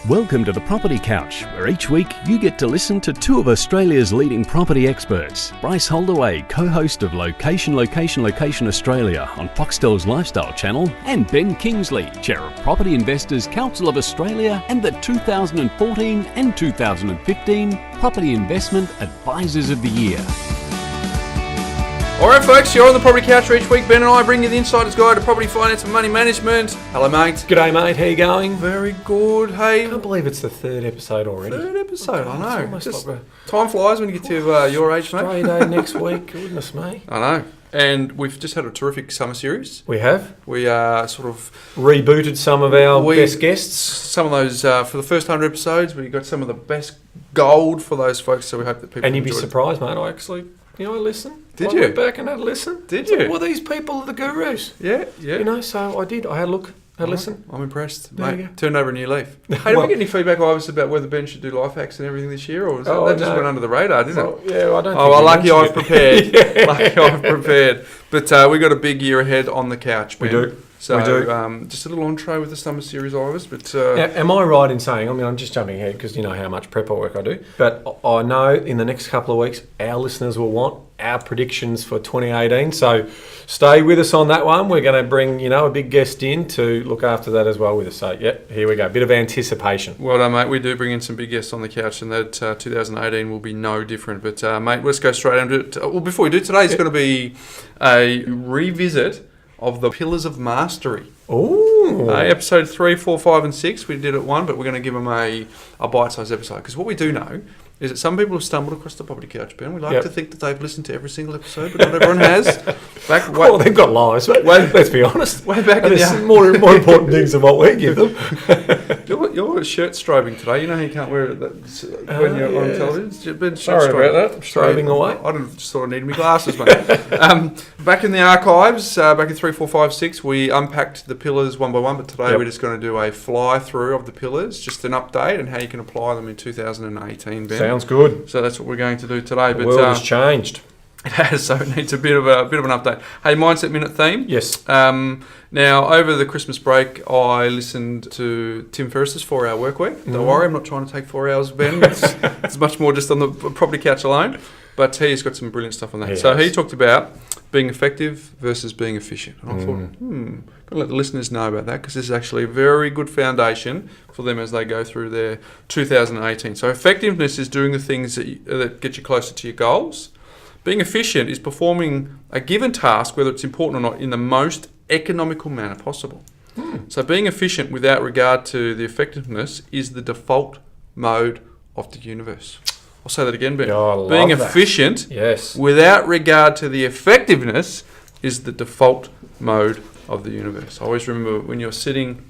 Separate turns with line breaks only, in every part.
Welcome to the Property Couch, where each week you get to listen to two of Australia's leading property experts. Bryce Holdaway, co-host of Location Australia on Foxtel's Lifestyle channel, and Ben Kingsley, chair of Property Investors Council of Australia and the 2014 and 2015 Property Investment Advisors of the Year.
Alright folks, you're on the Property Couch each week. Ben and I bring you the insider's guide to property finance and money management. Hello mate.
G'day mate, how you going?
Very good. Hey.
I can't believe it's the third episode already.
Third episode, I know.
It's almost like
Time flies when you get to your age, mate.
Australia Day next week, goodness me.
I know. And we've just had a terrific summer series.
We have.
We sort of
rebooted some of our best guests.
Some of those, for the first 100 episodes, we got some of the best gold for those folks, so we hope that people
And you'd be
enjoyed
surprised, mate, I actually, I listened.
Did
I
you?
went back and had a listen.
Did you?
Well, these people are the gurus.
Yeah.
So I did. I had a look, had a listen.
I'm impressed,
There you
mate.
go.
Turned over a new leaf. Hey, did we get any feedback, Ives, about whether Ben should do life hacks and everything this year, or was that just went under the radar, didn't it?
Yeah, I don't think
Oh, well, lucky I've
mentioned
prepared.
Yeah.
Lucky I've prepared. But we've got a big year ahead on the couch, Ben.
We do.
So
We do.
just a little entree with the summer series, Ives. But
Now, am I right in saying, I'm just jumping ahead because you know how much prep work I do, but I know in the next couple of weeks our listeners will want our predictions for 2018, so stay with us on that one. We're going to bring, a big guest in to look after that as well with us. So, here we go. Bit of anticipation.
well done, mate. We do bring in some big guests on the couch, and that 2018 will be no different. But, mate, let's go straight into it. Well, before we do, today's going to be a revisit of the Pillars of Mastery.
Ooh.
Episode 3, 4, 5 and 6, we did it one, but we're going to give them a bite-sized episode. Because what we do know is that some people have stumbled across the Property Couch, Ben. We like to think that they've listened to every single episode, but not everyone has.
Well, they've got lives, but let's be honest.
Way back in
There's
the...
more important things than what we give them.
Your shirt strobing today. You know how you can't wear it when you're on television? Been
Sorry about that. Strobing away.
I just thought I needed my glasses, mate. Back in the archives, back in 3, 4, 5, 6, we unpacked the pillars one by one, but today we're just going to do a fly-through of the pillars, just an update and how you can apply them in 2018, Ben.
Sounds good.
So that's what we're going to do today.
The world has changed.
It has, so it needs a bit of an update. Hey, Mindset Minute theme.
Yes.
Now, over the Christmas break, I listened to Tim Ferriss's 4-Hour Workweek. Don't worry, I'm not trying to take 4 hours, Ben. It's much more just on the Property Couch alone. But he's got some brilliant stuff on that. He talked about being effective versus being efficient. And I thought, got to let the listeners know about that, because this is actually a very good foundation for them as they go through their 2018. So effectiveness is doing the things that get you closer to your goals. Being efficient is performing a given task, whether it's important or not, in the most economical manner possible. So being efficient without regard to the effectiveness is the default mode of the universe. I'll say that again, Ben.
Oh,
being efficient without regard to the effectiveness is the default mode of the universe. I always remember when you're sitting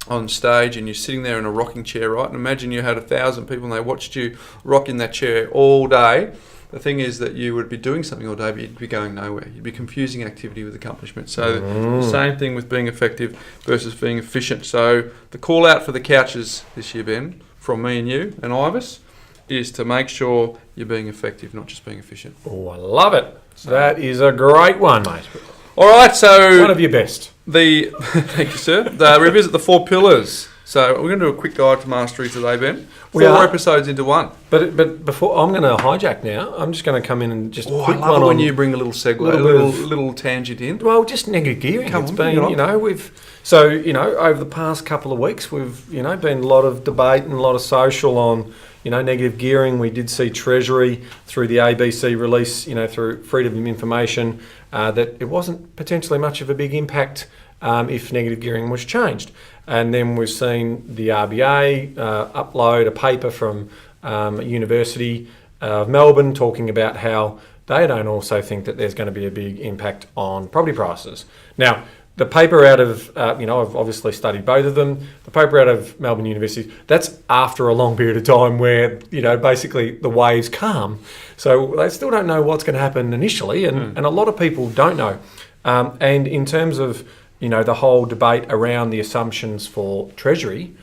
on stage and you're sitting there in a rocking chair, right? And imagine you had 1,000 people and they watched you rock in that chair all day. The thing is that you would be doing something all day, but you'd be going nowhere. You'd be confusing activity with accomplishment. So the same thing with being effective versus being efficient. So the call out for the couches this year, Ben, from me and you and Ives, is to make sure you're being effective, not just being efficient.
Oh, I love it. That is a great one, mate.
All right, so...
One of your best.
Thank you, sir. Revisit the 4 pillars. So we're going to do a quick guide to mastery today, Ben. 4 episodes into one.
But before, I'm going to hijack now. I'm just going to come in and just quick
I love
one
it when
on
you bring a little segue, little tangent in.
Well, just negative gearing.
Come
It's
on,
been, over the past couple of weeks, we've, been a lot of debate and a lot of social on, negative gearing. We did see Treasury through the ABC release, through Freedom of Information, that it wasn't potentially much of a big impact if negative gearing was changed. And then we've seen the RBA upload a paper from a University of Melbourne talking about how they don't also think that there's going to be a big impact on property prices. Now, the paper out of, I've obviously studied both of them. The paper out of Melbourne University, that's after a long period of time where, basically the waves calm. So they still don't know what's going to happen initially, and a lot of people don't know. And in terms of, the whole debate around the assumptions for Treasury,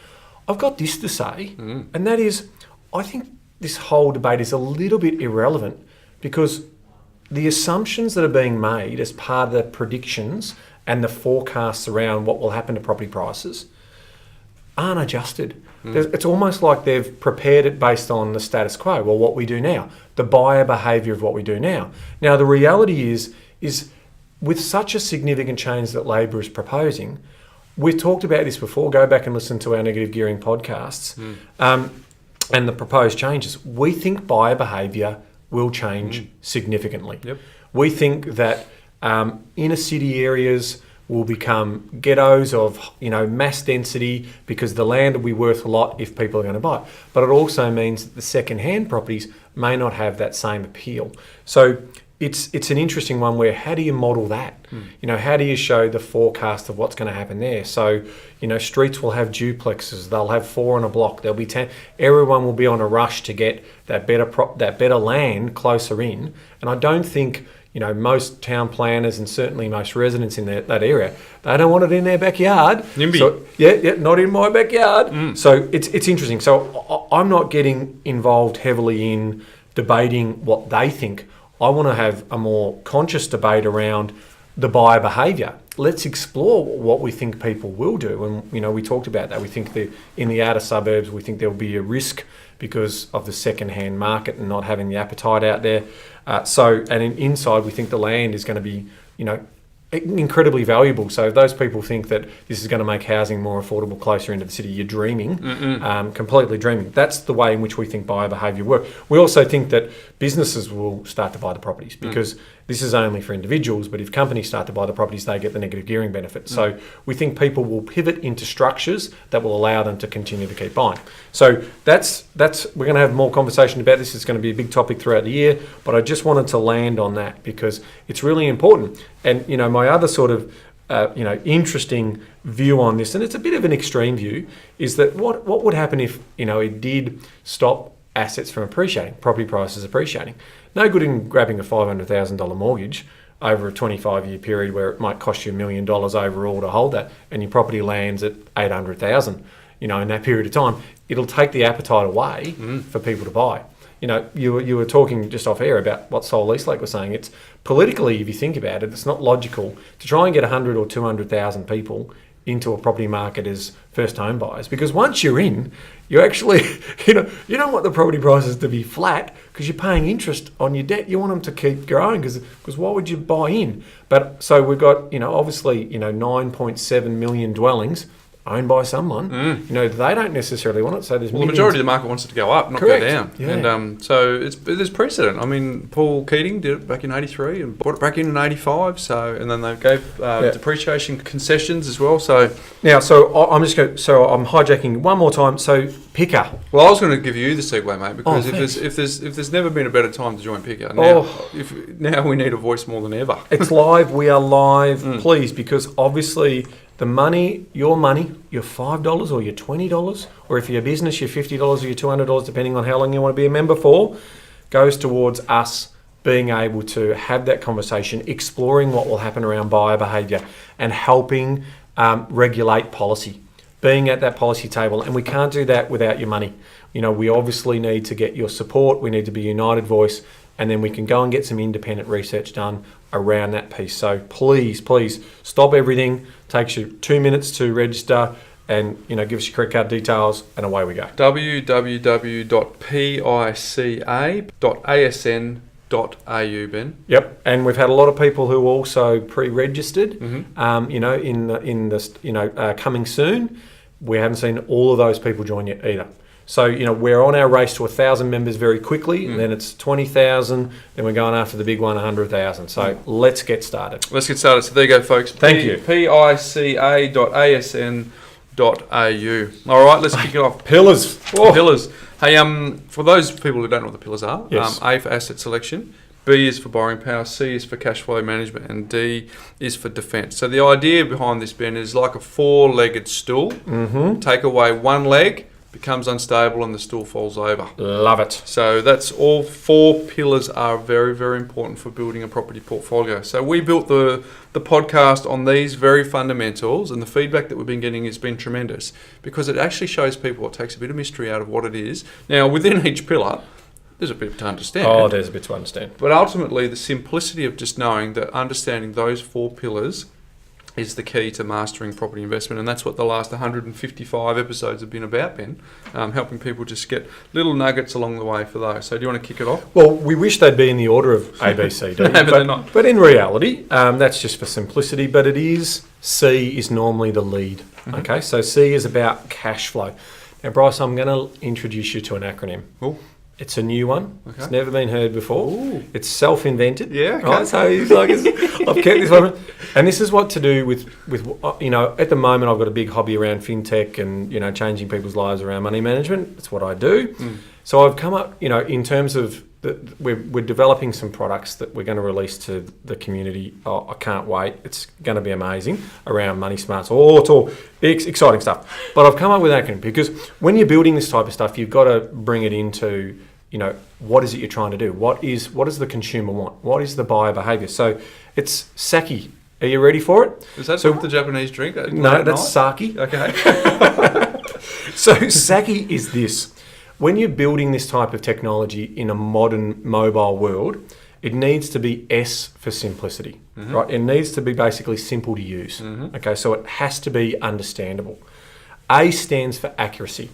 I've got this to say, and that is, I think this whole debate is a little bit irrelevant because the assumptions that are being made as part of the predictions and the forecasts around what will happen to property prices, aren't adjusted. It's almost like they've prepared it based on the status quo, well, what we do now, the buyer behaviour of what we do now. Now, the reality is with such a significant change that Labor is proposing, we've talked about this before, go back and listen to our negative gearing podcasts, and the proposed changes. We think buyer behaviour will change significantly.
Yep.
We think that inner city areas will become ghettos of mass density because the land will be worth a lot if people are going to buy it. But it also means that the second-hand properties may not have that same appeal. So it's an interesting one where how do you model that? How do you show the forecast of what's going to happen there? So, streets will have duplexes. They'll have 4 on a block. There'll be 10. Everyone will be on a rush to get that better land closer in. And I don't think most town planners and certainly most residents in that area, they don't want it in their backyard.
NIMBY.
So, not in my backyard. So it's interesting. So I'm not getting involved heavily in debating what they think. I want to have a more conscious debate around the buyer behaviour. Let's explore what we think people will do. And, we talked about that. We think in the outer suburbs, we think there'll be a risk because of the second-hand market and not having the appetite out there. Inside, we think the land is going to be, incredibly valuable. So if those people think that this is going to make housing more affordable closer into the city, you're dreaming, completely dreaming. That's the way in which we think buyer behaviour works. We also think that businesses will start to buy the properties because this is only for individuals, but if companies start to buy the properties, they get the negative gearing benefit. So we think people will pivot into structures that will allow them to continue to keep buying. So that's we're going to have more conversation about this. It's going to be a big topic throughout the year, but I just wanted to land on that because it's really important. And, my other sort of, interesting view on this, and it's a bit of an extreme view, is that what would happen if, it did stop assets from appreciating, property prices appreciating. No good in grabbing a $500,000 mortgage over a 25-year period where it might cost you $1 million overall to hold that, and your property lands at $800,000, in that period of time. It'll take the appetite away for people to buy. You were talking just off air about what Sol Eastlake was saying. It's politically, if you think about it, it's not logical to try and get 100 or 200,000 people into a property market as first home buyers, because once you're in, you actually, you don't want the property prices to be flat because you're paying interest on your debt. You want them to keep growing because why would you buy in? But so we've got, obviously, 9.7 million dwellings owned by someone. They don't necessarily want it. So there's
the majority of the market wants it to go up, not
Correct.
go down.
Yeah.
And so there's precedent. I mean, Paul Keating did it back in '83 and bought it back in '85. So and then they gave depreciation concessions as well. So
now, I'm hijacking one more time. So Picker.
Well, I was going to give you the segue, mate, because if there's never been a better time to join Picker, now we need a voice more than ever.
It's live. We are live, please, because obviously your $5 or your $20, or if you're a business, your $50 or your $200, depending on how long you want to be a member for, goes towards us being able to have that conversation, exploring what will happen around buyer behaviour and helping regulate policy, being at that policy table. And we can't do that without your money. We obviously need to get your support. We need to be a united voice, and then we can go and get some independent research done around that piece. So please stop everything. Takes you 2 minutes to register, and give us your credit card details, and away we go.
www.pica.asn.au, Ben.
Yep, and we've had a lot of people who also pre-registered. Coming soon. We haven't seen all of those people join yet either. So, we're on our race to 1,000 members very quickly, and then it's 20,000, then we're going after the big one, 100,000. So let's get started.
So there you go, folks.
Thank you.
pica.asn.au. All right, let's kick it off.
Pillars.
Pillars. Hey, for those people who don't know what the pillars are,
yes.
A for asset selection, B is for borrowing power, C is for cash flow management, and D is for defence. So the idea behind this, Ben, is like a 4-legged stool. Take away one leg, becomes unstable, and the stool falls over.
Love it.
So that's all 4 pillars are very, very important for building a property portfolio. So we built the podcast on these very fundamentals, and the feedback that we've been getting has been tremendous because it actually shows people, it takes a bit of mystery out of what it is. Now, within each pillar, there's a bit to understand.
Oh, there's a bit to understand.
But ultimately, the simplicity of just knowing that understanding those 4 pillars is the key to mastering property investment, and that's what the last 155 episodes have been about, Ben, helping people just get little nuggets along the way for those. So do you want to kick it off?
Well, we wish they'd be in the order of A, B, C, D.
No, but they're not.
But in reality, that's just for simplicity, but it is, C is normally the lead. Okay, so C is about cash flow. Now, Bryce, I'm going to introduce you to an acronym.
Ooh.
It's a new one.
Okay.
It's never been heard before.
Ooh.
It's self-invented.
Yeah, okay.
Right? So he's like, I've kept this one. And this is what to do with, at the moment I've got a big hobby around fintech and, changing people's lives around money management. It's what I do. So I've come up, in terms of, we're developing some products that we're going to release to the community. Oh, I can't wait. It's going to be amazing around Money Smarts. It's all exciting stuff. But I've come up with an acronym because when you're building this type of stuff, you've got to bring it into, what is it you're trying to do? What does the consumer want? What is the buyer behaviour? So it's sake. Are you ready for it?
Is that the Japanese drink?
No, that's sake.
Okay.
So sake is this. When you're building this type of technology in a modern mobile world, it needs to be S for simplicity, right? It needs to be basically simple to use. Okay, so it has to be understandable. A stands for accuracy.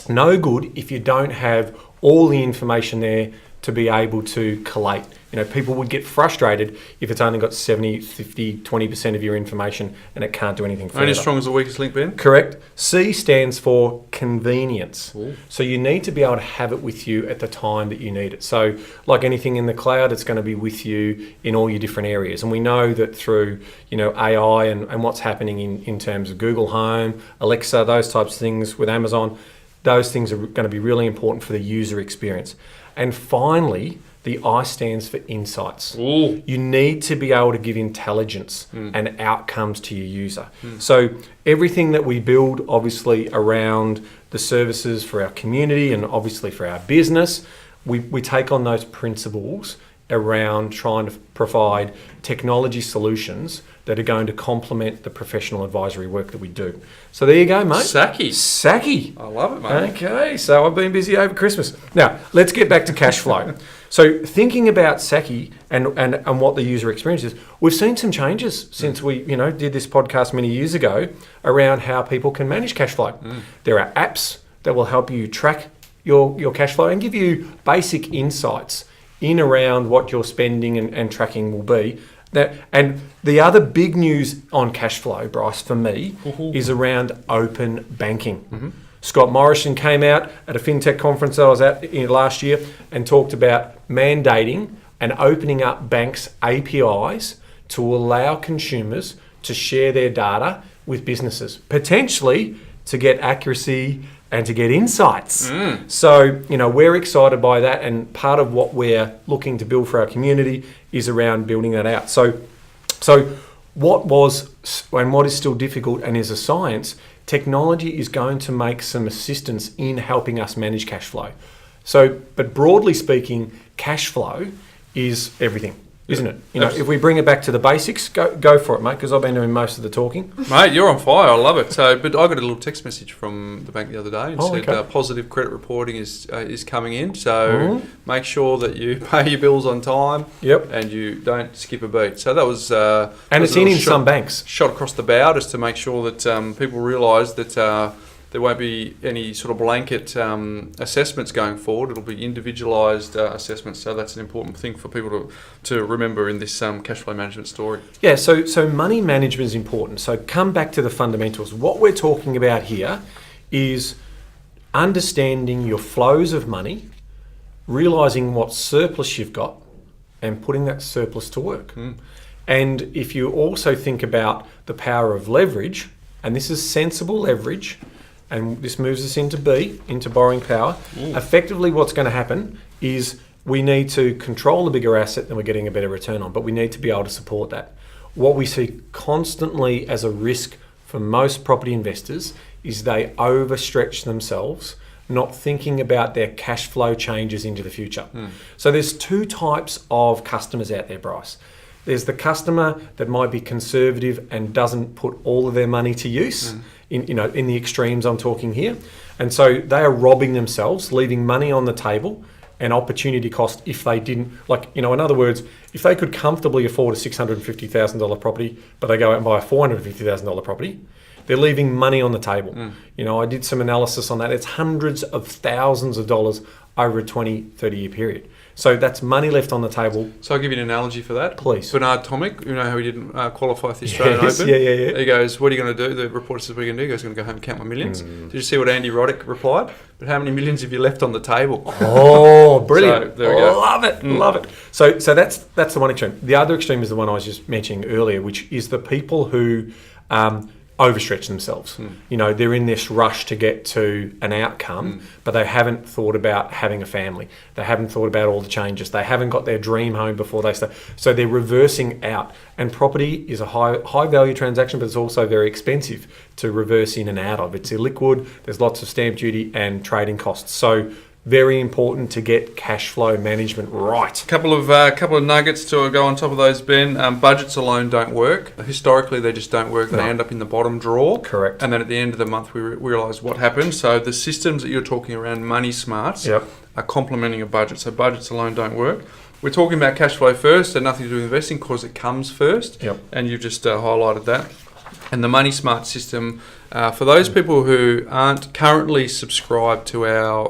No good if you don't have all the information there to be able to collate. People would get frustrated if it's only got 70, 50, 20% of your information and it can't do anything further.
Only as strong as the weakest link, Ben?
Correct. C stands for convenience.
Ooh.
So you need to be able to have it with you at the time that you need it. So like anything in the cloud, it's going to be with you in all your different areas. And we know that through, AI and what's happening in terms of Google Home, Alexa, those types of things with Amazon, those things are going to be really important for the user experience. And finally, the I stands for insights.
Ooh.
You need to be able to give intelligence and outcomes to your user. So everything that we build, obviously, around the services for our community and obviously for our business, we take on those principles around trying to provide technology solutions that are going to complement the professional advisory work that we do. So there you go, mate. Sake.
I love it, mate.
Okay, so I've been busy over Christmas. Now, let's get back to cash flow. So thinking about sake and what the user experience is, we've seen some changes since we did this podcast many years ago around how people can manage cash flow. There are apps that will help you track your cash flow and give you basic insights in around what your spending and tracking will be. And the other big news on cash flow, Bryce, for me, is around open banking. Scott Morrison came out at a fintech conference I was at last year and talked about mandating and opening up banks' APIs to allow consumers to share their data with businesses, potentially to get accuracy and to get insights. So, we're excited by that, and part of what we're looking to build for our community is around building that out. So what was and what is still difficult and is a science, technology is going to make some assistance in helping us manage cash flow. So, but broadly speaking, cash flow is everything, isn't it? If we bring it back to the basics, go for it, mate, because I've been doing most of the talking.
Mate, you're on fire. I love it. But I got a little text message from the bank the other day and said positive credit reporting is coming in. So make sure that you pay your bills on time.
Yep.
And you don't skip a beat. So that was
and it's in some banks.
Shot across the bow just to make sure that people realise that there won't be any sort of blanket assessments going forward. It'll be individualised assessments. So that's an important thing for people to remember in this cash flow management story.
Yeah, so money management is important. So come back to the fundamentals. What we're talking about here is understanding your flows of money, realising what surplus you've got, and putting that surplus to work. And if you also think about the power of leverage, and this is sensible leverage, and this moves us into B, into borrowing power. Effectively, what's going to happen is we need to control the bigger asset than we're getting a better return on, but we need to be able to support that. What we see constantly as a risk for most property investors is they overstretch themselves, not thinking about their cash flow changes into the future. So there's two types of customers out there, Bryce. There's the customer that might be conservative and doesn't put all of their money to use. In the extremes I'm talking here. And so they are robbing themselves, leaving money on the table an opportunity cost if they didn't, in other words, if they could comfortably afford a $650,000 property, but they go out and buy a $450,000 property, they're leaving money on the table. I did some analysis on that. It's hundreds of thousands of dollars over a 20, 30-year period. So that's money left on the table.
So I'll give you an analogy for that.
Please.
Bernard Tomic, you know how he didn't qualify for the Australian Open?
Yeah.
He goes, what are you going to do? The reporter says, what are you going to do? He goes, I'm going to go home and count my millions. Did you see what Andy Roddick replied? But how many millions have you left on the table?
Oh, brilliant.
So, there we go.
Love it. So that's the one extreme. The other extreme is the one I was just mentioning earlier, which is the people who overstretch themselves. They're in this rush to get to an outcome, but they haven't thought about having a family. They haven't thought about all the changes. They haven't got their dream home before they start. So they're reversing out. And property is a high value transaction, but it's also very expensive to reverse in and out of. It's illiquid. There's lots of stamp duty and trading costs. So very important to get cash flow management right.
Couple of nuggets to go on top of those, Ben. Budgets alone don't work. Historically, they just don't work. They end up in the bottom drawer.
Correct.
And then at the end of the month, we realise what happened. So the systems that you're talking around, Money Smarts, are complementing a budget. So budgets alone don't work. We're talking about cash flow first and nothing to do with investing because it comes first. And you've just highlighted that. And the Money Smart system, for those people who aren't currently subscribed to our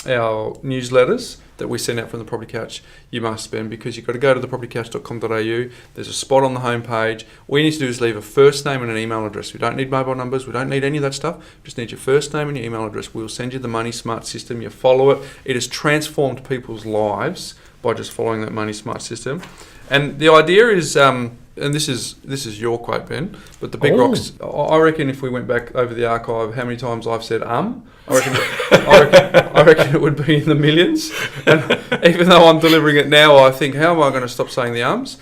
newsletters that we send out from the Property Couch, you must, Ben, because you've got to go to thepropertycouch.com.au. There's a spot on the homepage. All you need to do is leave a first name and an email address. We don't need mobile numbers. We don't need any of that stuff. We just need your first name and your email address. We'll send you the Money Smart system. You follow it. It has transformed people's lives by just following that Money Smart system. And the idea is... and this is your quote, Ben, but the big rocks, I reckon if we went back over the archive, how many times I've said I reckon it would be in the millions. And even though I'm delivering it now, I think, how am I going to stop saying the ums?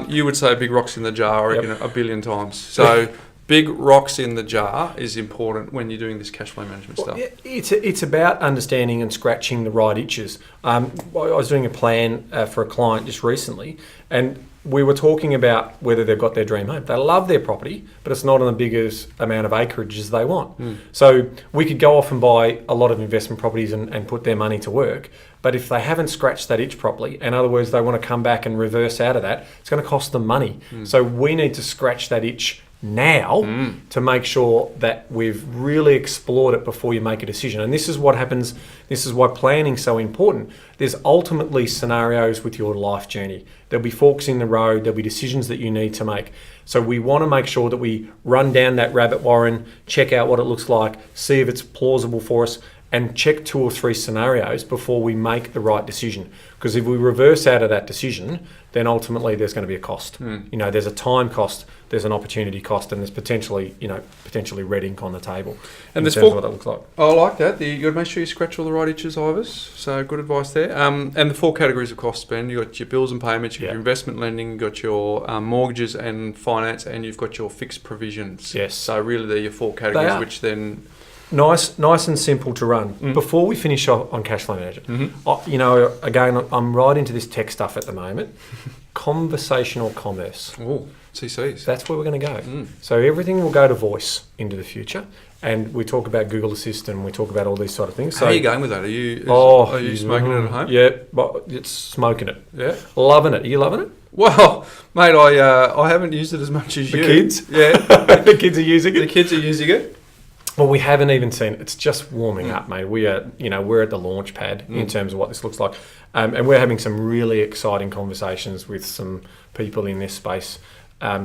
You would say big rocks in the jar, I reckon, a billion times. So big rocks in the jar is important when you're doing this cash flow management stuff.
It's about understanding and scratching the right itches. I was doing a plan for a client just recently, and we were talking about whether they've got their dream home. They love their property, but it's not on the biggest amount of acreage as they want. So we could go off and buy a lot of investment properties and put their money to work. But if they haven't scratched that itch properly, in other words, they want to come back and reverse out of that, it's going to cost them money. So we need to scratch that itch now to make sure that we've really explored it before you make a decision. And this is what happens. This is why planning's so important. There's ultimately scenarios with your life journey. There'll be forks in the road. There'll be decisions that you need to make. So we want to make sure that we run down that rabbit warren, check out what it looks like, see if it's plausible for us, and check 2 or 3 scenarios before we make the right decision. Because if we reverse out of that decision, then ultimately there's going to be a cost. There's a time cost, there's an opportunity cost, and there's potentially red ink on the table. And there's what that looks like.
I like that. You've got to make sure you scratch all the right itches, Ivers. So good advice there. And the 4 categories of cost, Ben. You've got your bills and payments, you've got your investment lending, you've got your mortgages and finance, and you've got your fixed provisions.
Yes.
So really they're your 4 categories, which then...
Nice and simple to run. Before we finish off on cash flow management, again, I'm right into this tech stuff at the moment. Conversational commerce.
Oh, CCs.
That's where we're going to go. So everything will go to voice into the future. And we talk about Google Assistant, we talk about all these sort of things.
How are you going with that? Are you smoking it at home?
Yeah, but it's smoking it.
Yeah.
Loving it. Are you loving it?
Well, mate, I haven't used it as much as you.
The kids?
Yeah.
The kids are using it?
The kids are using it.
Well, we haven't even seen it. It's just warming up, mate. We're at the launch pad in terms of what this looks like. And we're having some really exciting conversations with some people in this space.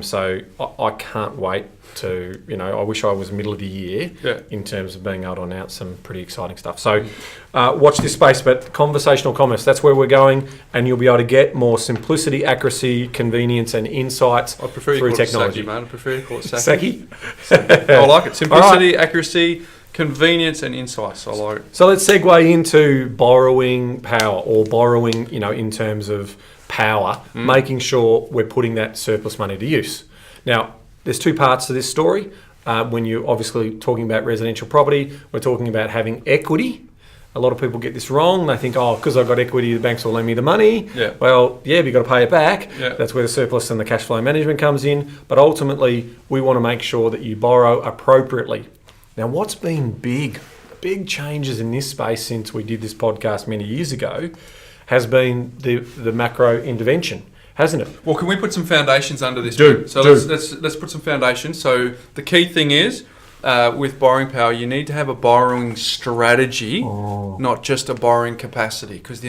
So I can't wait to, I wish I was middle of the year in terms of being able to announce some pretty exciting stuff. So watch this space, but conversational commerce, that's where we're going, and you'll be able to get more simplicity, accuracy, convenience, and insights through technology.
I prefer you to call it Saki.
I
like it. Simplicity, accuracy, convenience, and insights. I like it.
So let's segue into borrowing power, or borrowing, in terms of power, making sure we're putting that surplus money to use. Now, there's 2 parts to this story. When you're obviously talking about residential property, we're talking about having equity. A lot of people get this wrong. They think, because I've got equity, the banks will lend me the money.
Yeah.
Well, but you've got to pay it back.
Yeah.
That's where the surplus and the cash flow management comes in. But ultimately, we want to make sure that you borrow appropriately. Now, what's been big big changes in this space since we did this podcast many years ago has been the macro intervention, hasn't it?
Well, can we put some foundations under this?
Do.
So let's put some foundations. So the key thing is, with borrowing power, you need to have a borrowing strategy, not just a borrowing capacity. Because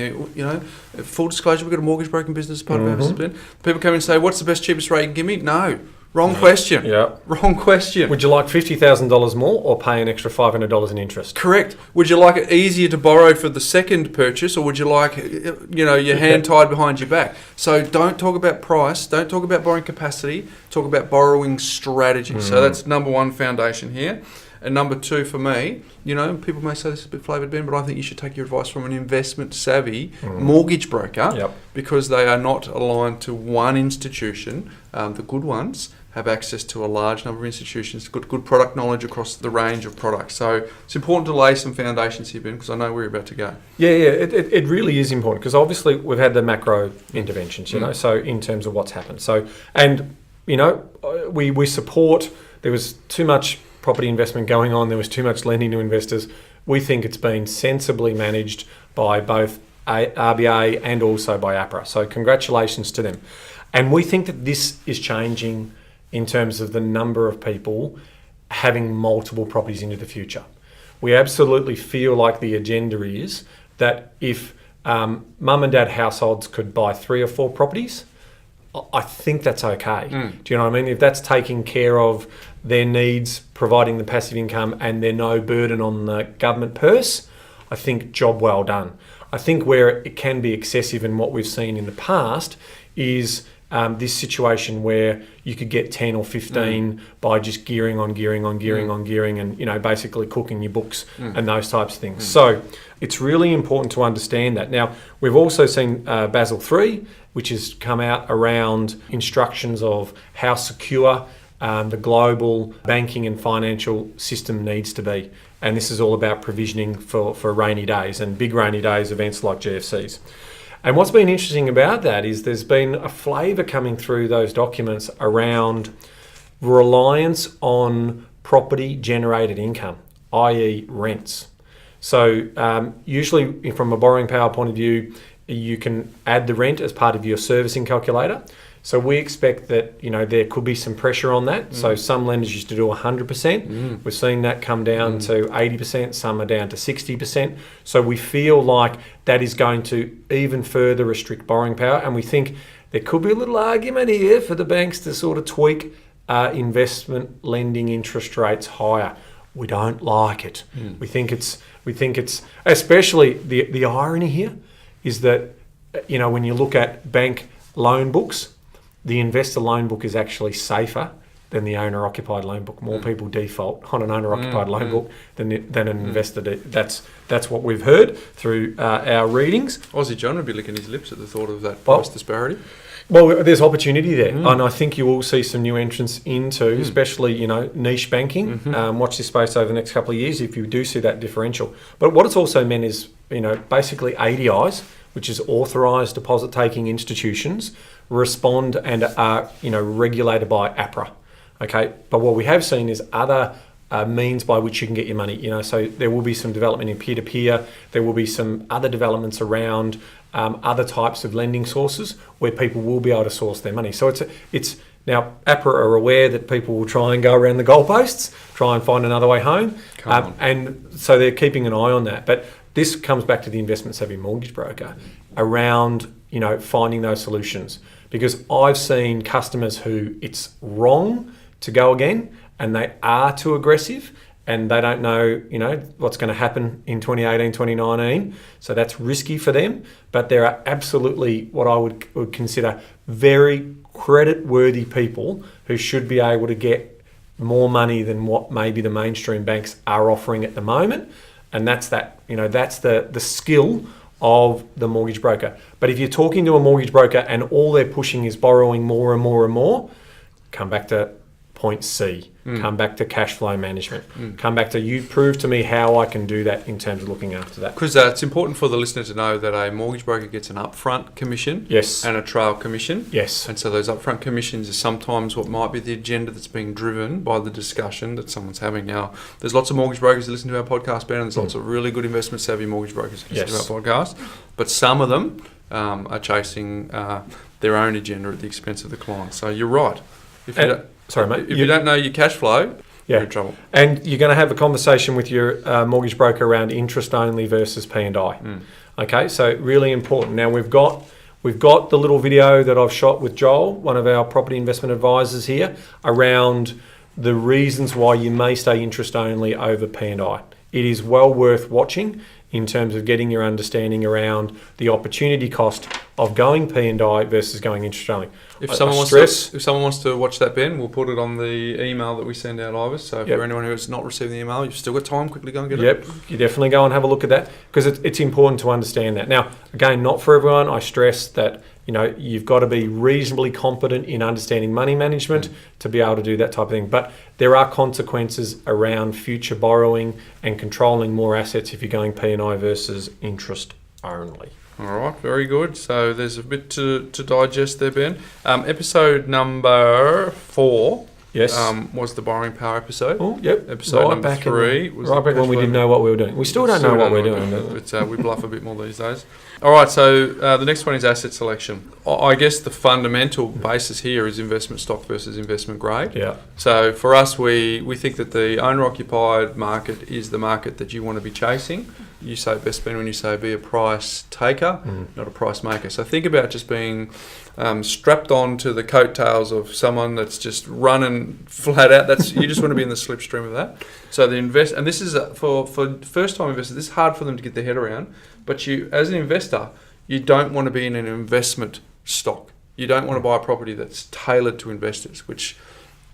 full disclosure, we've got a mortgage broking business as part of our business plan. People come in and say, "What's the best, cheapest rate you can give me?" No, wrong question.
Yeah,
wrong question.
Would you like $50,000 more or pay an extra $500 in interest?
Correct. Would you like it easier to borrow for the second purchase, or would you like, your hand tied behind your back? So don't talk about price. Don't talk about borrowing capacity. Talk about borrowing strategy. So that's number one foundation here. And number two for me, people may say this is a bit flavoured, Ben, but I think you should take your advice from an investment savvy mortgage broker because they are not aligned to one institution. The good ones have access to a large number of institutions, good product knowledge across the range of products. So it's important to lay some foundations here, Ben, because I know where you're about to go.
Yeah, it really is important because obviously we've had the macro interventions, so in terms of what's happened. So, and, we support, there was too much property investment going on, there was too much lending to investors. We think it's been sensibly managed by both RBA and also by APRA. So congratulations to them. And we think that this is changing in terms of the number of people having multiple properties into the future. We absolutely feel like the agenda is that if mum and dad households could buy 3 or 4 properties, I think that's okay. Do you know what I mean? If that's taking care of their needs, providing the passive income, and they're no burden on the government purse, I think job well done. I think where it can be excessive and what we've seen in the past is this situation where you could get 10 or 15 by just gearing and, basically cooking your books and those types of things. So it's really important to understand that. Now, we've also seen Basel III, which has come out around instructions of how secure the global banking and financial system needs to be. And this is all about provisioning for rainy days and big rainy days events like GFCs. And what's been interesting about that is there's been a flavour coming through those documents around reliance on property generated income, i.e. rents. So usually from a borrowing power point of view, you can add the rent as part of your servicing calculator. So we expect that, there could be some pressure on that. So some lenders used to do 100%. We're seeing that come down to 80%. Some are down to 60%. So we feel like that is going to even further restrict borrowing power. And we think there could be a little argument here for the banks to sort of tweak investment lending interest rates higher. We don't like it. We think it's especially the irony here is that, when you look at bank loan books, the investor loan book is actually safer than the owner-occupied loan book. More people default on an owner-occupied loan book than an investor. That's what we've heard through our readings.
Aussie John would be licking his lips at the thought of that price disparity.
Well, there's opportunity there, and I think you will see some new entrants into, especially niche banking. Watch this space over the next couple of years if you do see that differential. But what it's also meant is, basically ADIs, which is authorised deposit taking institutions, respond and are regulated by APRA. Okay, but what we have seen is other means by which you can get your money. So there will be some development in peer-to-peer. There will be some other developments around other types of lending sources where people will be able to source their money. So it's now APRA are aware that people will try and go around the goalposts, try and find another way home, and so they're keeping an eye on that. But this comes back to the investment savvy mortgage broker around finding those solutions, because I've seen customers who it's wrong to go again and they are too aggressive and they don't know, what's going to happen in 2018, 2019. So that's risky for them. But there are absolutely what I would consider very credit-worthy people who should be able to get more money than what maybe the mainstream banks are offering at the moment. And that's the skill of the mortgage broker. But if you're talking to a mortgage broker and all they're pushing is borrowing more and more and more, come back to point C. come back to cash flow management, come back to you prove to me how I can do that in terms of looking after that.
Because it's important for the listener to know that a mortgage broker gets an upfront commission
Yes.
and a trail commission.
Yes.
And so those upfront commissions are sometimes what might be the agenda that's being driven by the discussion that someone's having. Now, there's lots of mortgage brokers that listen to our podcast, Ben, and there's lots of really good investment savvy mortgage brokers that listen to our podcast. But some of them are chasing their own agenda at the expense of the client. So you're right. If you don't know your cash flow, you're in trouble.
And you're going to have a conversation with your mortgage broker around interest only versus P&I. Okay, so really important. Now we've got the little video that I've shot with Joel, one of our property investment advisors here, around the reasons why you may stay interest only over P&I. It is well worth watching in terms of getting your understanding around the opportunity cost of going P&I versus going interest only.
If someone wants to watch that, Ben, we'll put it on the email that we send out, Ivis. So if you're anyone who has not received the email, you've still got time, quickly go and get it.
Yep, you definitely go and have a look at that because it's important to understand that. Now, again, not for everyone. I stress that you've got to be reasonably competent in understanding money management to be able to do that type of thing. But there are consequences around future borrowing and controlling more assets if you're going P&I versus interest only.
All right, very good. So there's a bit to digest there, Ben. Episode number 4 was the borrowing power episode.
Oh, yep.
Episode number 3 was
right back when we didn't know what we were doing. We still don't know what we're doing.
But we bluff a bit more these days. All right, so the next one is asset selection. I guess the fundamental basis here is investment stock versus investment grade.
Yeah.
So for us, we think that the owner-occupied market is the market that you want to be chasing. You say best, Ben, when you say be a price taker, not a price maker. So think about just being strapped on to the coattails of someone that's just running flat out. You just want to be in the slipstream of that. So and this is for first-time investors. This is hard for them to get their head around. But you, as an investor, you don't want to be in an investment stock. You don't want to buy a property that's tailored to investors, which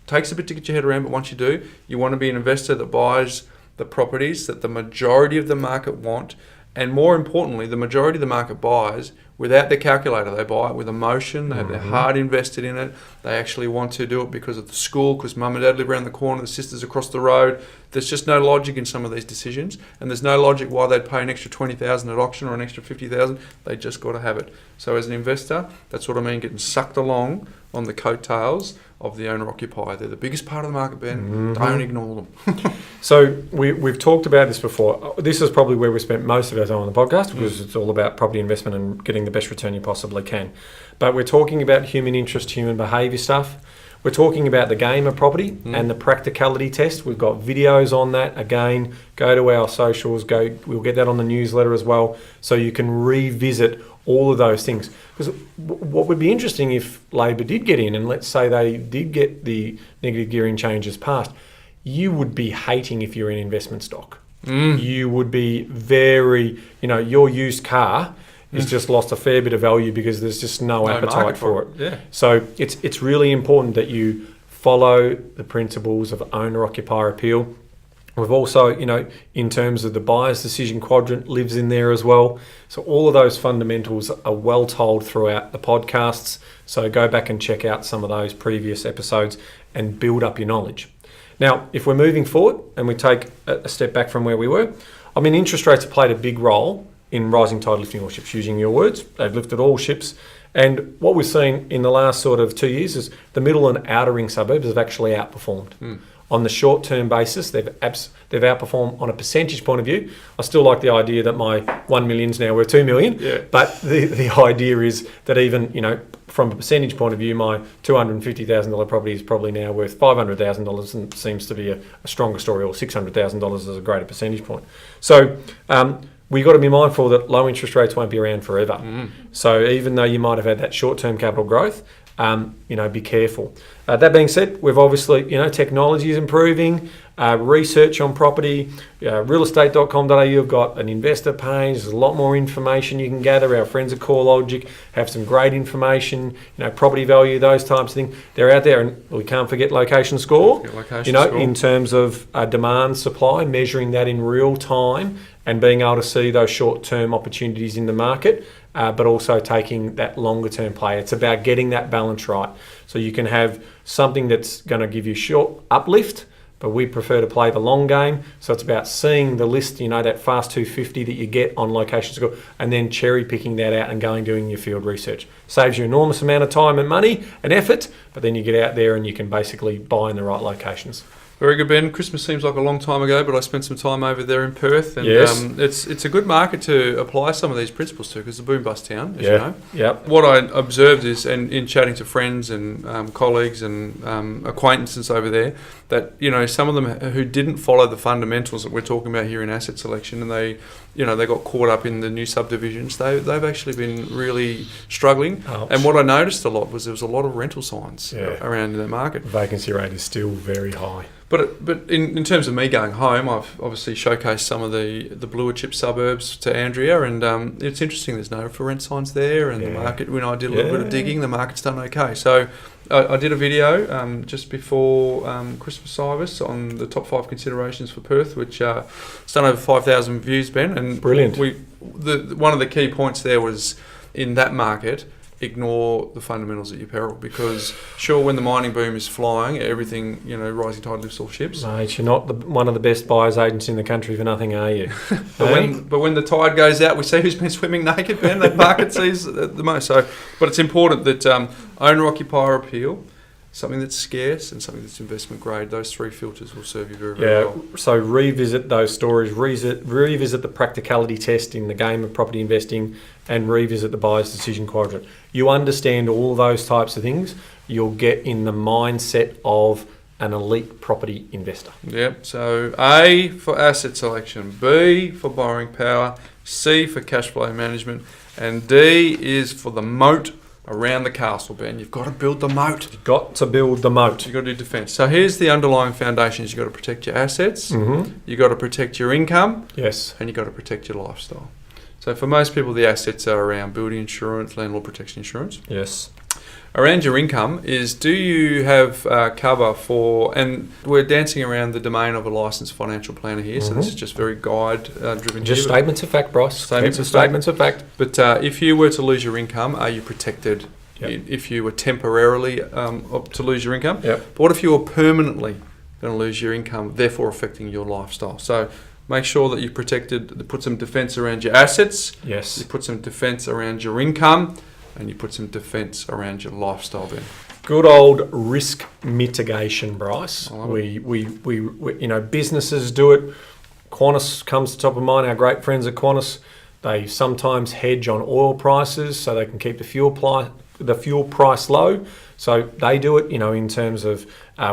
takes a bit to get your head around. But once you do, you want to be an investor that buys the properties that the majority of the market want, and more importantly, the majority of the market buys without their calculator. They buy it with emotion. They have their heart invested in it. They actually want to do it because of the school, because mum and dad live around the corner, the sisters across the road. There's just no logic in some of these decisions, and there's no logic why they'd pay an extra $20,000 at auction or an extra $50,000. They just got to have it. So as an investor, that's what I mean, getting sucked along on the coattails of the owner-occupier. They're the biggest part of the market, Ben. Don't ignore them.
So we've talked about this before. This is probably where we spent most of our time on the podcast because it's all about property investment and getting the best return you possibly can. But we're talking about human interest, human behaviour stuff. We're talking about the game of property and the practicality test. We've got videos on that. Again, go to our socials. We'll get that on the newsletter as well, so you can revisit all of those things. Because what would be interesting if Labor did get in, and let's say they did get the negative gearing changes passed, you would be hating if you're in investment stock. You would be very, your used car has just lost a fair bit of value because there's just no appetite for it.
Yeah.
So it's really important that you follow the principles of owner-occupier appeal. We've also, in terms of the buyer's decision quadrant lives in there as well. So all of those fundamentals are well told throughout the podcasts. So go back and check out some of those previous episodes and build up your knowledge. Now, if we're moving forward and we take a step back from where we were, interest rates have played a big role in rising tide lifting all ships, using your words. They've lifted all ships. And what we've seen in the last sort of 2 years is the middle and outer ring suburbs have actually outperformed. On the short-term basis, they've outperformed on a percentage point of view. I still like the idea that my 1 million's now worth 2 million. Yeah. But the idea is that even, from a percentage point of view, my $250,000 property is probably now worth $500,000 and seems to be a stronger story, or $600,000 as a greater percentage point. So we've got to be mindful that low interest rates won't be around forever. So even though you might have had that short-term capital growth, be careful. That being said, we've obviously, technology is improving. research on property. Realestate.com.au have got an investor page. There's a lot more information you can gather. Our friends at CoreLogic have some great information, property value, those types of things. They're out there, and we can't forget Location Score. In terms of demand, supply, measuring that in real time and being able to see those short-term opportunities in the market, but also taking that longer-term play. It's about getting that balance right. So you can have something that's going to give you short uplift, but we prefer to play the long game. So it's about seeing the list, that fast 250 that you get on Location Score, and then cherry picking that out and doing your field research. Saves you an enormous amount of time and money and effort, but then you get out there and you can basically buy in the right locations.
Very good, Ben. Christmas seems like a long time ago, but I spent some time over there in Perth, and
yes.
It's a good market to apply some of these principles to, because it's a boom-bust town, as you know.
Yep.
What I observed is, and in chatting to friends and colleagues and acquaintances over there, that some of them who didn't follow the fundamentals that we're talking about here in asset selection, and they got caught up in the new subdivisions, they've actually been really struggling.
Ouch.
And what I noticed a lot was there was a lot of rental signs around in the market.
Vacancy rate is still very high.
But in terms of me going home, I've obviously showcased some of the bluer chip suburbs to Andrea, and it's interesting. There's no for rent signs there, and the market. When I did a little bit of digging, the market's done okay. So I did a video just before Christmas Ibis on the top 5 considerations for Perth, which it's done over 5,000 views, Ben. And
brilliant.
One of the key points there was, in that market, ignore the fundamentals at your peril, because sure, when the mining boom is flying, everything, rising tide lifts all ships.
Mate, you're not one of the best buyers agents in the country for nothing, are you?
But when the tide goes out, we see who's been swimming naked, Ben. That market sees the most. So, but it's important that owner-occupier appeal, something that's scarce, and something that's investment grade. Those 3 filters will serve you very, very well.
So revisit those stories, revisit the practicality test in the game of property investing, and revisit the buyer's decision quadrant. You understand all those types of things, you'll get in the mindset of an elite property investor.
Yep. So A for asset selection, B for borrowing power, C for cash flow management, and D is for the moat around the castle, Ben. You've got to build the moat.
You've got to build the moat.
You've got to do defence. So here's the underlying foundations. You've got to protect your assets,
Mm-hmm.
you've got to protect your income,
Yes.
and you've got to protect your lifestyle. So for most people, the assets are around building insurance, landlord protection insurance.
Yes.
Around your income is, do you have cover for, and we're dancing around the domain of a licensed financial planner here, so this is just very guide-driven.
Just statements of fact, Bryce.
Statements of fact. But if you were to lose your income, are you protected if you were temporarily to lose your income?
Yep.
But what if you were permanently going to lose your income, therefore affecting your lifestyle? So make sure that you're protected, put some defence around your assets.
Yes.
You put some defence around your income, and you put some defence around your lifestyle, Ben.
Good old risk mitigation, Bryce.
I love it.
We businesses do it. Qantas comes to top of mind. Our great friends at Qantas, they sometimes hedge on oil prices so they can keep the fuel price low. So they do it, in terms of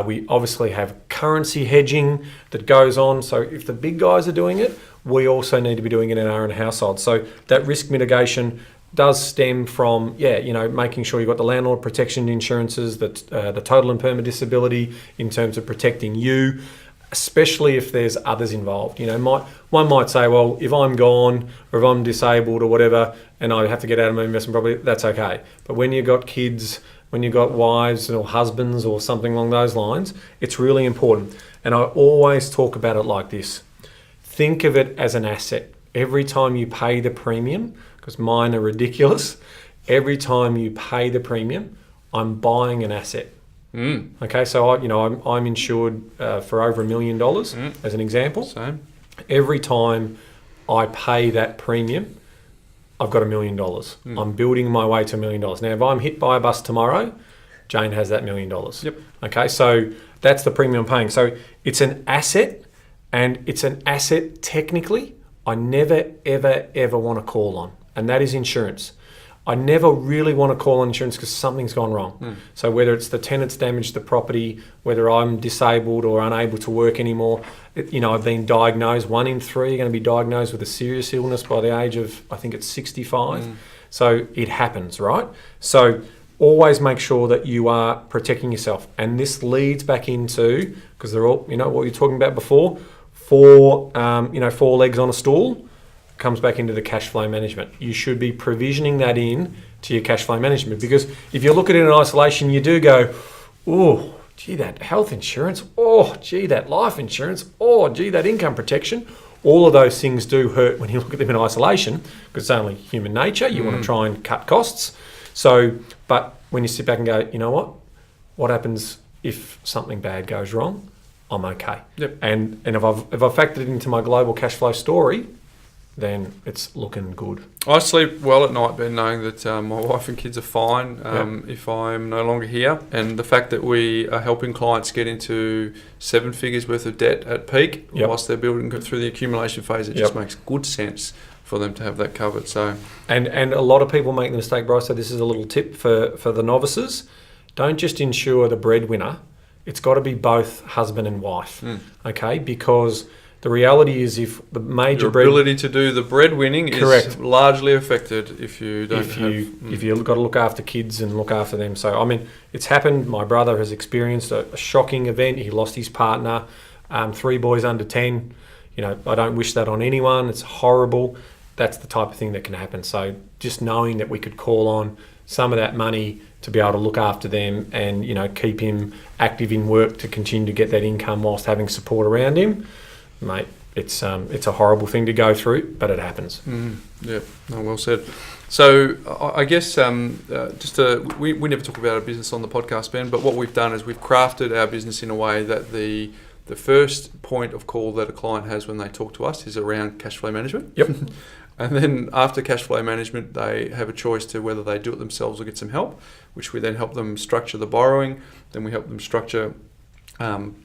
we obviously have currency hedging that goes on. So if the big guys are doing it, we also need to be doing it in our own household. So that risk mitigation does stem from, making sure you've got the landlord protection insurances, that the total and permanent disability in terms of protecting you, especially if there's others involved. One might say, well, if I'm gone or if I'm disabled or whatever, and I have to get out of my investment property, that's okay. But when you've got kids, when you've got wives or husbands or something along those lines, it's really important. And I always talk about it like this. Think of it as an asset. Every time you pay the premium, because mine are ridiculous, every time you pay the premium, I'm buying an asset. Okay, so I'm insured for over $1 million, as an example.
Same.
Every time I pay that premium, I've got $1 million. I'm building my way to $1 million. Now, if I'm hit by a bus tomorrow, Jane has that $1 million.
Yep.
Okay, so that's the premium I'm paying. So it's an asset, and it's an asset technically I never, ever, ever want to call on, and that is insurance. I never really want to call on insurance because something's gone wrong. So whether it's the tenant's damaged the property, whether I'm disabled or unable to work anymore, I've been diagnosed. 1 in 3 are going to be diagnosed with a serious illness by the age of, I think it's 65. So it happens, right? So always make sure that you are protecting yourself. And this leads back into, because they're all, you know, what you're talking about before, four legs on a stool, comes back into the cash flow management. You should be provisioning that in to your cash flow management, because if you look at it in isolation, you do go, oh, gee, that health insurance, oh, gee, that life insurance, oh, gee, that income protection. All of those things do hurt when you look at them in isolation, because it's only human nature. You want to try and cut costs. So, but when you sit back and go, you know what happens if something bad goes wrong? I'm okay.
Yep.
And if I've factored it into my global cash flow story, then it's looking good.
I sleep well at night, Ben, knowing that my wife and kids are fine if I'm no longer here. And the fact that we are helping clients get into 7 figures worth of debt at peak whilst they're building through the accumulation phase, it just makes good sense for them to have that covered. So,
and a lot of people make the mistake, Bryce, so this is a little tip for the novices. Don't just insure the breadwinner. It's got to be both husband and wife, okay? Because the reality is, if the major
ability to do the breadwinning is largely affected if you don't
if you've got to look after kids and look after them. So, I mean, it's happened. My brother has experienced a shocking event. He lost his partner, 3 boys under 10. You know, I don't wish that on anyone. It's horrible. That's the type of thing that can happen. So, just knowing that we could call on some of that money to be able to look after them and, you know, keep him active in work to continue to get that income whilst having support around him, mate, it's a horrible thing to go through, but it happens.
Yeah, no, well said. So I guess we never talk about our business on the podcast, Ben, but what we've done is we've crafted our business in a way that the first point of call that a client has when they talk to us is around cash flow management.
Yep.
And then after cash flow management, they have a choice to whether they do it themselves or get some help, which we then help them structure the borrowing. Then we help them structure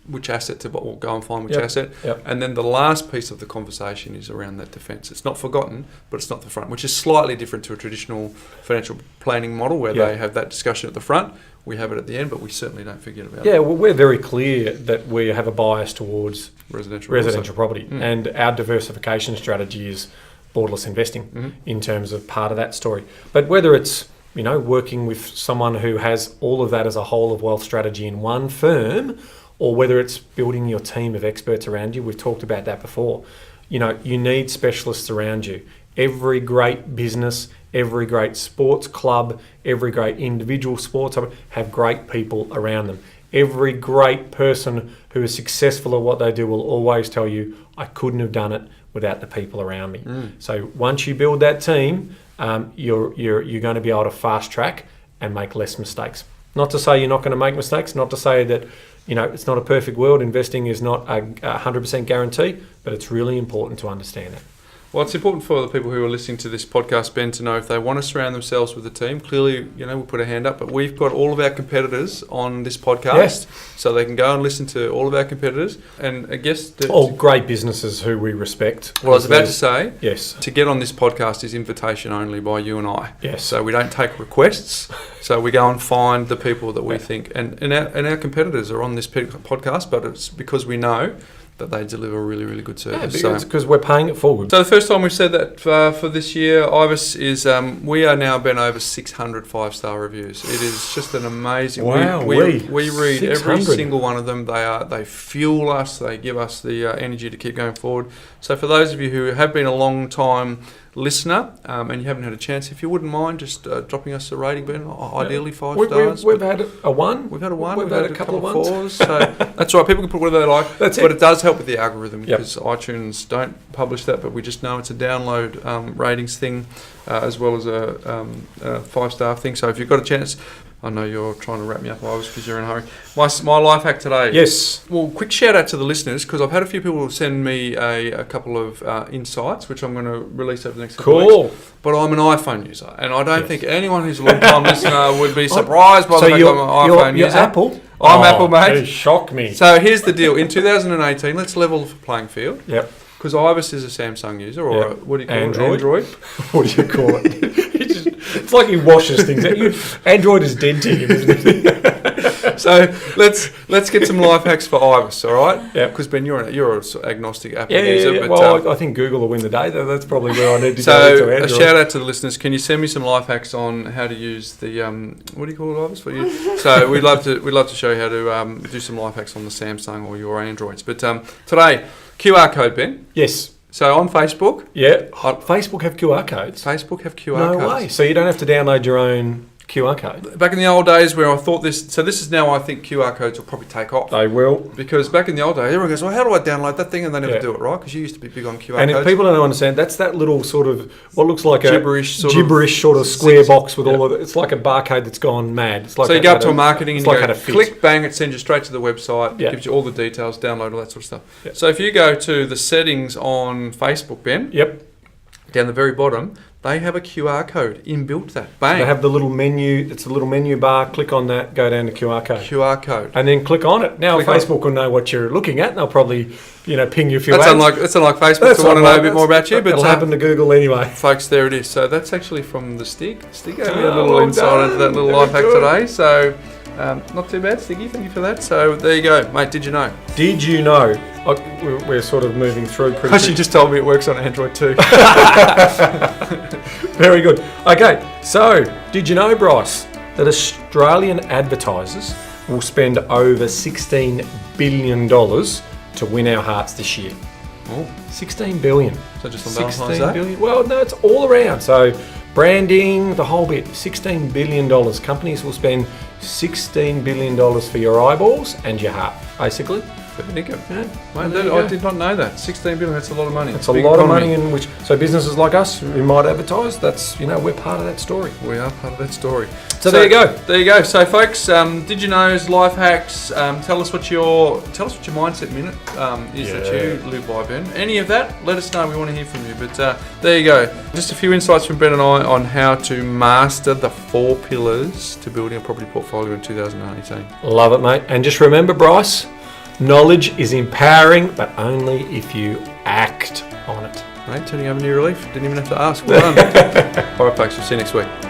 which asset to go and find which asset.
Yep.
And then the last piece of the conversation is around that defence. It's not forgotten, but it's not the front, which is slightly different to a traditional financial planning model where they have that discussion at the front. We have it at the end, but we certainly don't forget about it.
Yeah, well, we're very clear that we have a bias towards
residential
property. And our diversification strategy is borderless investing in terms of part of that story. But whether it's, you know, working with someone who has all of that as a whole of wealth strategy in one firm, or whether it's building your team of experts around you, we've talked about that before. You know, you need specialists around you. Every great business, every great sports club, every great individual sports club have great people around them. Every great person who is successful at what they do will always tell you, I couldn't have done it without the people around me. So once you build that team, you're going to be able to fast track and make less mistakes. Not to say you're not going to make mistakes, not to say that, you know, it's not a perfect world. Investing is not a 100% guarantee, but it's really important to understand that.
Well, it's important for the people who are listening to this podcast, Ben, to know if they want to surround themselves with a team. Clearly, you know, we'll put a hand up, but we've got all of our competitors on this podcast, so they can go and listen to all of our competitors. And I guess
all great businesses who we respect.
Well, I was about to say,
yes,
to get on this podcast is invitation only by you and I.
Yes.
So we don't take requests. So we go and find the people that we think, and our competitors are on this podcast, but it's because we know that they deliver really, really good service.
Yeah, because we're paying it forward.
So the first time we've said that for this year, Ibis, is we are now been over 600 5-star reviews. It is just an amazing.
Wow,
we read
600.
every single one of them. They fuel us. They give us the energy to keep going forward. So for those of you who have been a long time listener and you haven't had a chance, if you wouldn't mind just dropping us a rating, Ben, ideally 5 stars.
We've had a 1.
We've had a 1.
We've had a couple of
4s. So that's right. People can put whatever they like.
That's it.
But it does help with the algorithm because iTunes don't publish that, but we just know it's a download ratings thing as well as a 5-star thing. So if you've got a chance, I know you're trying to wrap me up, Iris, because you're in a hurry. My life hack today.
Yes.
Well, quick shout out to the listeners, because I've had a few people send me a couple of insights, which I'm going to release over the next couple of weeks. But I'm an iPhone user, and I don't think anyone who's a long-time listener would be surprised by the fact I'm an iPhone user.
Apple?
I'm Apple, mate.
You shock me.
So here's the deal. In 2018, let's level the playing field.
Yep.
Because Ibis is a Samsung user, or what do you call
Android?
it?
What do you call it? It's like he washes things. Android is dead to him, isn't it?
So let's get some life hacks for Ibis, all right?
Yeah.
Because Ben, you're an agnostic Apple
Yeah,
user.
yeah.
But,
Well, I think Google will win the day. That's probably where I need to go
so
to
a
Android.
shout out to the listeners. Can you send me some life hacks on how to use the what do you call it, Ibis? For you? So we'd love to show you how to do some life hacks on the Samsung or your Androids. But today, QR code, Ben.
Yes.
So on Facebook,
Yeah. Facebook have QR codes.
Facebook have QR
No
codes.
way. So you don't have to download your own QR code.
Back in the old days where I thought this, so this is now I think QR codes will probably take off.
They will.
Because back in the old days, everyone goes, well, how do I download that thing? And they never
Yeah.
do it, right? Because you used to be big on QR
And if
codes.
people don't understand, that's that little sort of what looks like
Gibberish
a
sort of
gibberish sort of square
zig-
box with
yeah.
all of it. It's like a barcode that's gone mad. It's like
So you go up to a marketing and
it's
you
like
go,
had a fit.
click, bang, it sends you straight to the website,
Yeah.
gives you all the details, download all that sort of stuff.
Yeah.
So if you go to the settings on Facebook, Ben,
Yep.
down the very bottom, they have a QR code inbuilt that. Bang.
They have the little menu. It's a little menu bar. Click on that. Go down to QR code.
QR code.
And then click on it. Now
Click on
Facebook will know what you're looking at, and they'll probably, ping you a few
That's
ads.
unlike Facebook
That's
to want to know a
unlike-
bit more about you. But
it'll happen to Google anyway.
folks, there it is. So that's actually from the Stig. Stig gave me a
Oh,
little
well
insight into that
done.
little
Very
life hack
good.
today. So not too bad, Stiggy. Thank you for that. So there you go, mate. Did you know?
Did you know? We're sort of moving through pretty.
She just told me it works on Android too.
Very good. Okay, so did you know, Bryce, that Australian advertisers will spend over $16 billion to win our hearts this year?
Oh,
16 billion.
so just on
16
Valentine's Day.
billion. Well, no, it's all around. So branding, the whole bit. $16 billion. Companies will spend $16 billion for your eyeballs and your heart, basically.
There you go.
Yeah.
Mate,
There you
I
go.
did not know that. 16 billion, that's a lot of money.
It's a
Big
lot
economy.
of money in which. So businesses like us who might advertise, that's we're part of that story.
We are part of that story.
So there you go.
There you go. So folks, did you know's life hacks? Tell us what your mindset minute is that you live by, Ben. Any of that? Let us know. We want to hear from you. But there you go. Just a few insights from Ben and I on how to master the 4 pillars to building a property portfolio in 2018.
Love it, mate. And just remember, Bryce, knowledge is empowering, but only if you act on it.
Mate, turning over new relief. Didn't even have to ask. Well done. All right, folks. We'll see you next week.